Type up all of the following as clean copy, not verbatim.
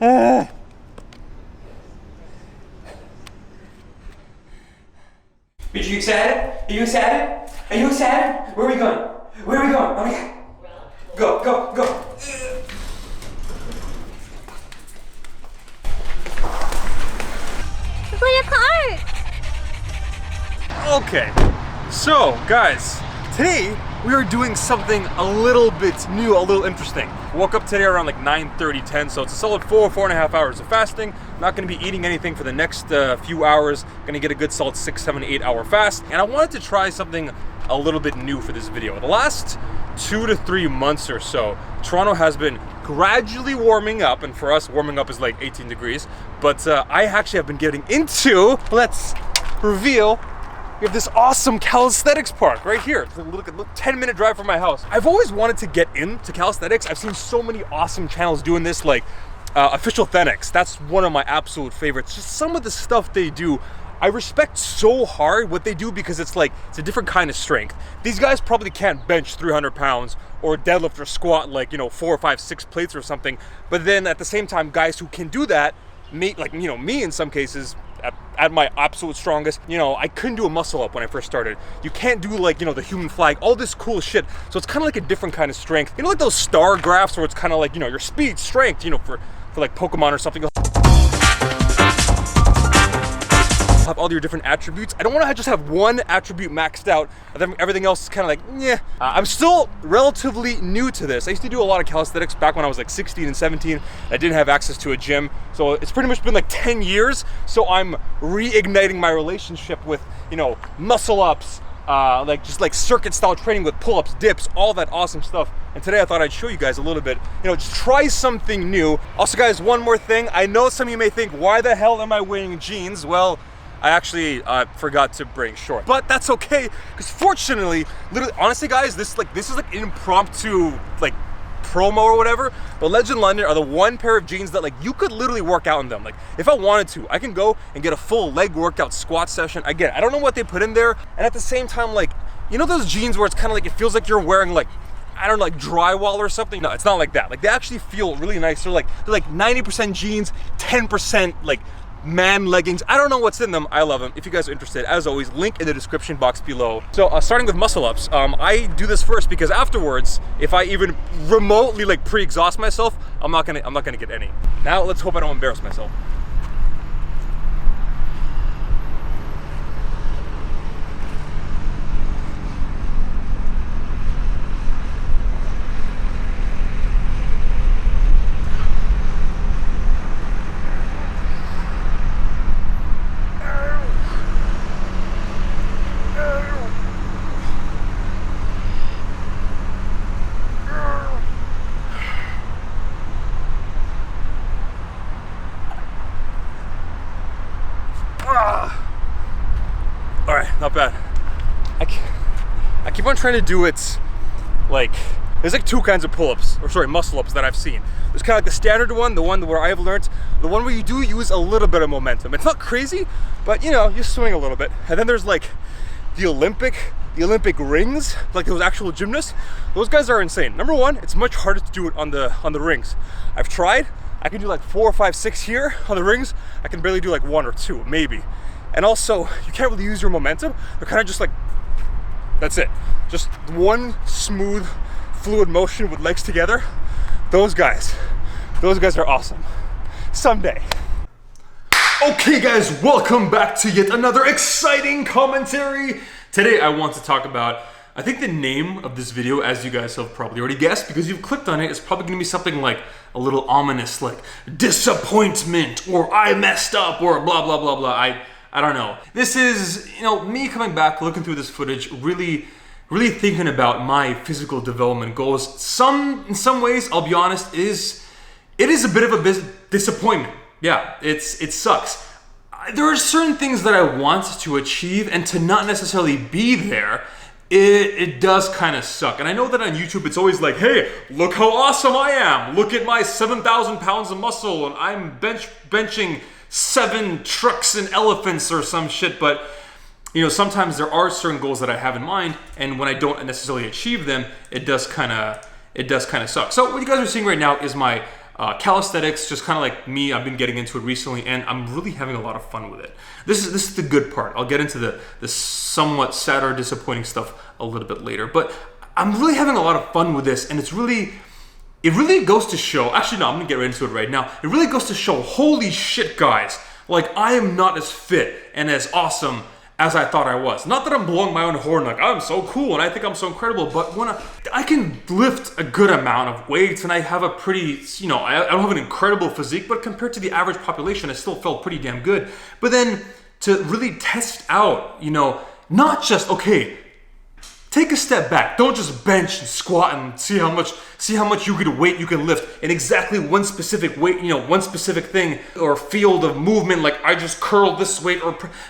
Are you excited? Are you excited? Are you excited? Where are we going? Where are we going? Oh yeah. Go, go, go. For your car. Okay, so guys, today we are doing something a little bit new, a little interesting. Woke up today around like 9:30, 10, so it's a solid 4.5 hours of fasting. Not gonna be eating anything for the next few hours. Gonna get a good solid 6, 7, 8 hour fast. And I wanted to try something a little bit new for this video. The last 2 to 3 months or so, Toronto has been gradually warming up, and for us, warming up is like 18 degrees. But I actually have been getting into, let's reveal, we have this awesome calisthenics park right here. Look, 10-minute drive from my house. I've always wanted to get into calisthenics. I've seen so many awesome channels doing this, like Officialthenics. That's one of my absolute favorites. Just some of the stuff they do, I respect so hard what they do, because it's like, it's a different kind of strength. These guys probably can't bench 300 pounds or deadlift or squat like, 4 or 5, 6 plates or something. But then at the same time, guys who can do that, me in some cases, at my absolute strongest, I couldn't do a muscle up when I first started. You can't do like, the human flag, all this cool shit. So it's kind of like a different kind of strength. Like those star graphs where it's kind of like, your speed, strength, for like Pokemon or something. Have all your different attributes. I don't want to just have one attribute maxed out, and then everything else is kind of like, yeah. I'm still relatively new to this. I used to do a lot of calisthenics back when I was like 16 and 17. I didn't have access to a gym, so it's pretty much been like 10 years. So I'm reigniting my relationship with, muscle ups, like circuit style training with pull-ups, dips, all that awesome stuff. And today I thought I'd show you guys a little bit, just try something new. Also guys, one more thing. I know some of you may think, why the hell am I wearing jeans? Well, I actually forgot to bring shorts, but that's okay, because fortunately, literally, honestly guys, this is like an impromptu like promo or whatever, but Legend London are the one pair of jeans that like you could literally work out in them. Like if I wanted to, I can go and get a full leg workout squat session. Again, I don't know what they put in there, and at the same time, like, those jeans where it's kind of like, it feels like you're wearing like, I don't know, like drywall or something. No, it's not like that. Like they actually feel really nice. They're like 90% jeans, 10% like man leggings. I don't know what's in them. I love them. If you guys are interested, as always, link in the description box below. So starting with muscle ups, I do this first because afterwards, if I even remotely like pre-exhaust myself, I'm not gonna get any. Now let's hope I don't embarrass myself. All right, not bad. I keep on trying to do it like, there's like 2 kinds of pull-ups, or sorry, muscle-ups that I've seen. There's kind of like the standard one, the one where I've learned, the one where you do use a little bit of momentum. It's not crazy, but you swing a little bit. And then there's like the Olympic rings, like those actual gymnasts. Those guys are insane. Number one, it's much harder to do it on the rings. I've tried. I can do like 4, 5, 6 here on the rings. I can barely do like 1 or 2, maybe. And also, you can't really use your momentum. They're kind of just like, that's it. Just one smooth, fluid motion with legs together. Those guys are awesome. Someday. Okay guys, welcome back to yet another exciting commentary. Today I want to talk about, I think the name of this video, as you guys have probably already guessed because you've clicked on it, is probably gonna be something like a little ominous, like disappointment, or I messed up, or blah, blah, blah, blah. I don't know. This is, me coming back, looking through this footage, really thinking about my physical development goals. In some ways, I'll be honest, it is a bit of a disappointment. Yeah, it sucks. There are certain things that I want to achieve, and to not necessarily be there, it does kind of suck. And I know that on YouTube, it's always like, hey, look how awesome I am. Look at my 7,000 pounds of muscle, and I'm benching 7 trucks and elephants or some shit. But sometimes there are certain goals that I have in mind, and when I don't necessarily achieve them, it does kind of suck. So what you guys are seeing right now is my Calisthenics, just kind of like me, I've been getting into it recently, and I'm really having a lot of fun with it. This is the good part. I'll get into the somewhat sad or disappointing stuff a little bit later, but I'm really having a lot of fun with this, and it really goes to show, actually no, I'm gonna get right into it right now. It really goes to show, holy shit guys, like I am not as fit and as awesome as I thought I was. Not that I'm blowing my own horn like I'm so cool and I think I'm so incredible, but when I can lift a good amount of weights and I have a pretty, you know, I don't have an incredible physique, but compared to the average population, I still felt pretty damn good. But then to really test out, you know, not just, okay, take a step back. Don't just bench and squat and see how much you can weight you can lift in exactly one specific weight, you know, one specific thing or field of movement. Like I just curled this weight,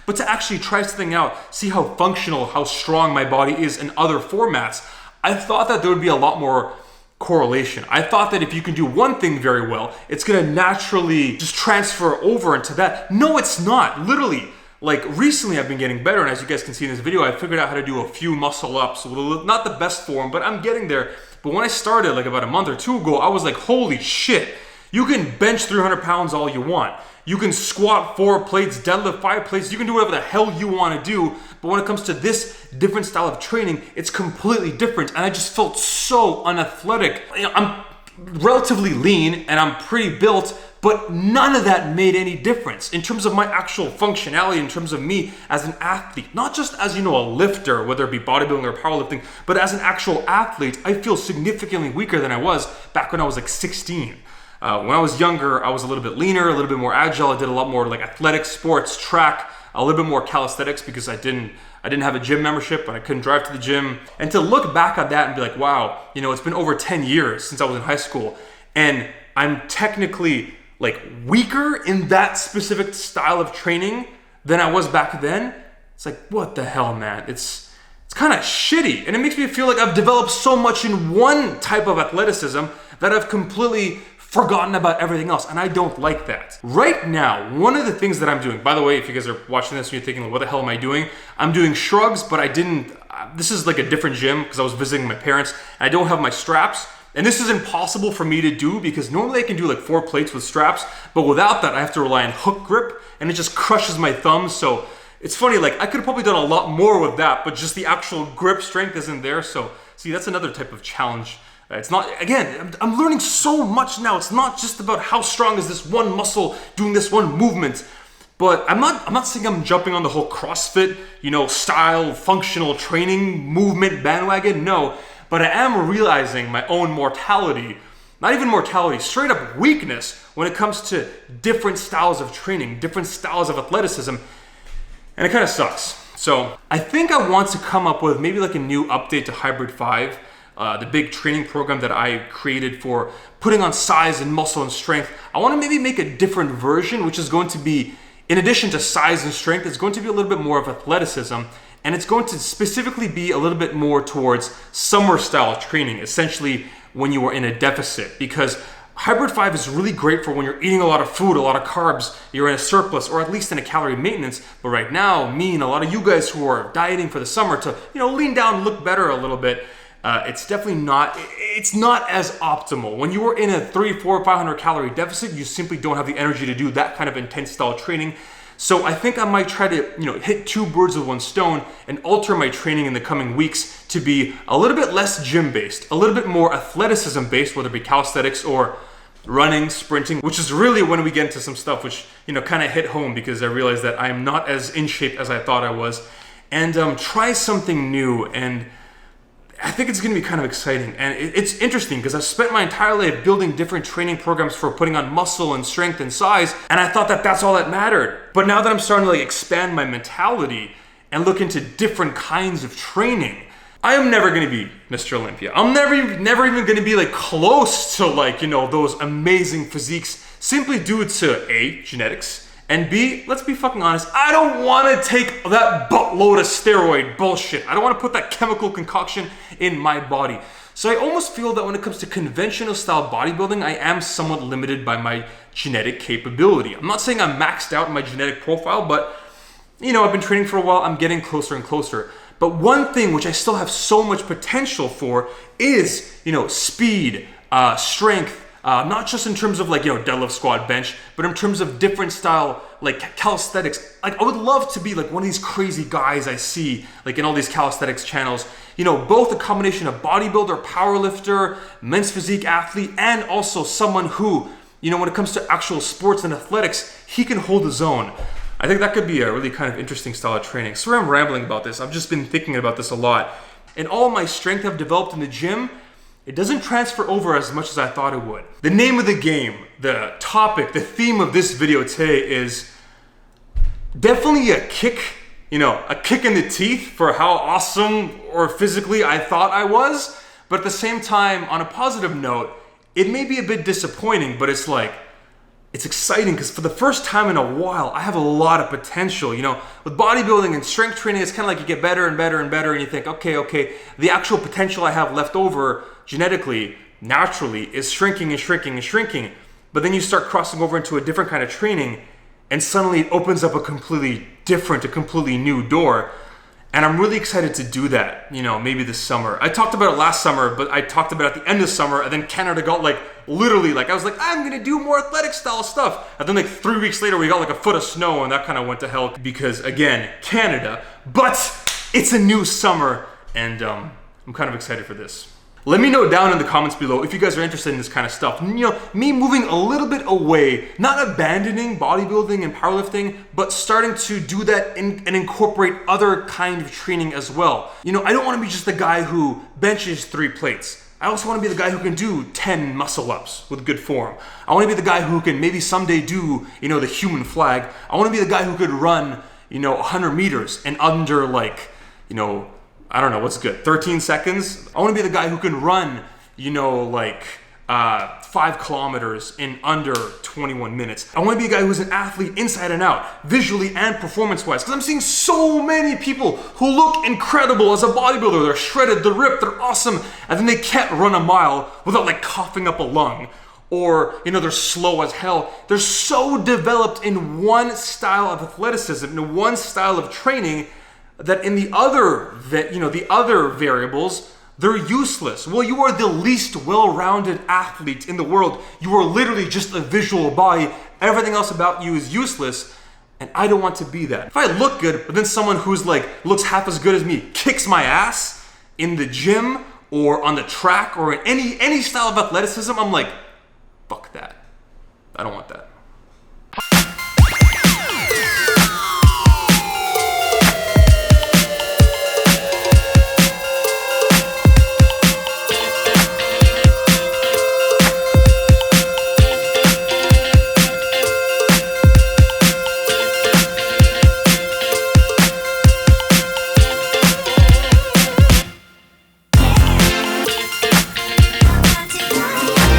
but to actually try something out, see how functional, how strong my body is in other formats. I thought that there would be a lot more correlation. I thought that if you can do one thing very well, it's gonna naturally just transfer over into that. No, it's not. Literally. Like recently I've been getting better, and as you guys can see in this video, I figured out how to do a few muscle ups. Not the best form, but I'm getting there. But when I started like about a month or two ago, I was like, holy shit, you can bench 300 pounds all you want. You can squat 4 plates, deadlift 5 plates, you can do whatever the hell you want to do. But when it comes to this different style of training, it's completely different. And I just felt so unathletic. You know, I'm relatively lean and I'm pretty built, but none of that made any difference in terms of my actual functionality, in terms of me as an athlete. Not just as, you know, a lifter, whether it be bodybuilding or powerlifting, but as an actual athlete, I feel significantly weaker than I was back when I was like 16. When I was younger, I was a little bit leaner, a little bit more agile. I did a lot more like athletic sports, track, a little bit more calisthenics because I didn't have a gym membership, but I couldn't drive to the gym. And to look back at that and be like, wow, you know, it's been over 10 years since I was in high school, and I'm technically like weaker in that specific style of training than I was back then. It's like, what the hell, man? It's kind of shitty. And it makes me feel like I've developed so much in one type of athleticism that I've completely forgotten about everything else, and I don't like that. Right now, one of the things that I'm doing, by the way, if you guys are watching this and you're thinking, what the hell am I doing? I'm doing shrugs, but I didn't, this is like a different gym because I was visiting my parents, and I don't have my straps. And this is impossible for me to do because normally I can do like 4 plates with straps, but without that I have to rely on hook grip, and it just crushes my thumbs. So it's funny, like I could have probably done a lot more with that, but just the actual grip strength isn't there. So see, that's another type of challenge. It's not, again, I'm learning so much now. It's not just about how strong is this one muscle doing this one movement, but I'm not saying I'm jumping on the whole CrossFit, you know, style, functional training, movement bandwagon, no. But I am realizing my own mortality, not even mortality, straight up weakness when it comes to different styles of training, different styles of athleticism, and it kind of sucks. So I think I want to come up with maybe like a new update to Hybrid 5, the big training program that I created for putting on size and muscle and strength. I want to maybe make a different version, which is going to be, in addition to size and strength, it's going to be a little bit more of athleticism. And it's going to specifically be a little bit more towards summer style training, essentially when you are in a deficit, because Hybrid 5 is really great for when you're eating a lot of food, a lot of carbs, you're in a surplus, or at least in a calorie maintenance. But right now, me and a lot of you guys who are dieting for the summer to, you know, lean down, look better a little bit, it's definitely not, it's not as optimal. When you are in a 300, 400, 500 calorie deficit, you simply don't have the energy to do that kind of intense style training. So I think I might try to, you know, hit 2 birds with 1 stone and alter my training in the coming weeks to be a little bit less gym-based, a little bit more athleticism-based, whether it be calisthenics or running, sprinting, which is really when we get into some stuff which, you know, kind of hit home because I realized that I'm not as in shape as I thought I was. And try something new, and I think it's going to be kind of exciting. And it's interesting because I've spent my entire life building different training programs for putting on muscle and strength and size, and I thought that that's all that mattered. But now that I'm starting to like expand my mentality and look into different kinds of training, I am never going to be Mr. Olympia. I'm never even going to be like close to like, you know, those amazing physiques, simply due to A, genetics, and B, let's be fucking honest, I don't want to take that buttload of steroid bullshit. I don't want to put that chemical concoction in my body. So I almost feel that when it comes to conventional style bodybuilding, I am somewhat limited by my genetic capability. I'm not saying I'm maxed out in my genetic profile, but, you know, I've been training for a while, I'm getting closer and closer. But one thing which I still have so much potential for is, you know, speed, strength, Not just in terms of like, deadlift, squat, bench, but in terms of different style, like calisthenics. Like I would love to be like one of these crazy guys I see like in all these calisthenics channels, both a combination of bodybuilder, powerlifter, men's physique athlete, and also someone who, when it comes to actual sports and athletics, he can hold his own. I think that could be a really kind of interesting style of training. Sorry I'm rambling about this. I've just been thinking about this a lot. And all my strength I've developed in the gym, it doesn't transfer over as much as I thought it would. The name of the game, the topic, the theme of this video today is definitely a kick, a kick in the teeth for how awesome or physically I thought I was. But at the same time, on a positive note, it may be a bit disappointing, but it's like, it's exciting because for the first time in a while, I have a lot of potential. With bodybuilding and strength training, it's kind of like you get better and better and better, and you think, okay, the actual potential I have left over genetically, naturally, is shrinking and shrinking and shrinking. But then you start crossing over into a different kind of training, and suddenly it opens up a completely different, a completely new door. And I'm really excited to do that, maybe this summer. I talked about it last summer, but I talked about it at the end of summer, and then Canada got literally, I was like, I'm gonna do more athletic style stuff. And then 3 weeks later, we got a foot of snow, and that kind of went to hell because, again, Canada. But it's a new summer, and I'm kind of excited for this. Let me know down in the comments below if you guys are interested in this kind of stuff. Me moving a little bit away, not abandoning bodybuilding and powerlifting, but starting to do that and incorporate other kind of training as well. I don't want to be just the guy who benches 3 plates. I also want to be the guy who can do 10 muscle ups with good form. I want to be the guy who can maybe someday do, the human flag. I want to be the guy who could run, 100 meters in under I don't know, what's good, 13 seconds? I wanna be the guy who can run, 5 kilometers in under 21 minutes. I wanna be a guy who's an athlete inside and out, visually and performance-wise, because I'm seeing so many people who look incredible as a bodybuilder. They're shredded, they're ripped, they're awesome, and then they can't run a mile without coughing up a lung. Or, they're slow as hell. They're so developed in one style of athleticism, in one style of training, that in the other variables, they're useless. Well, you are the least well-rounded athlete in the world. You are literally just a visual body. Everything else about you is useless, and I don't want to be that. If I look good, but then someone who's looks half as good as me kicks my ass in the gym or on the track or in any style of athleticism, I'm like, fuck that. I don't want that.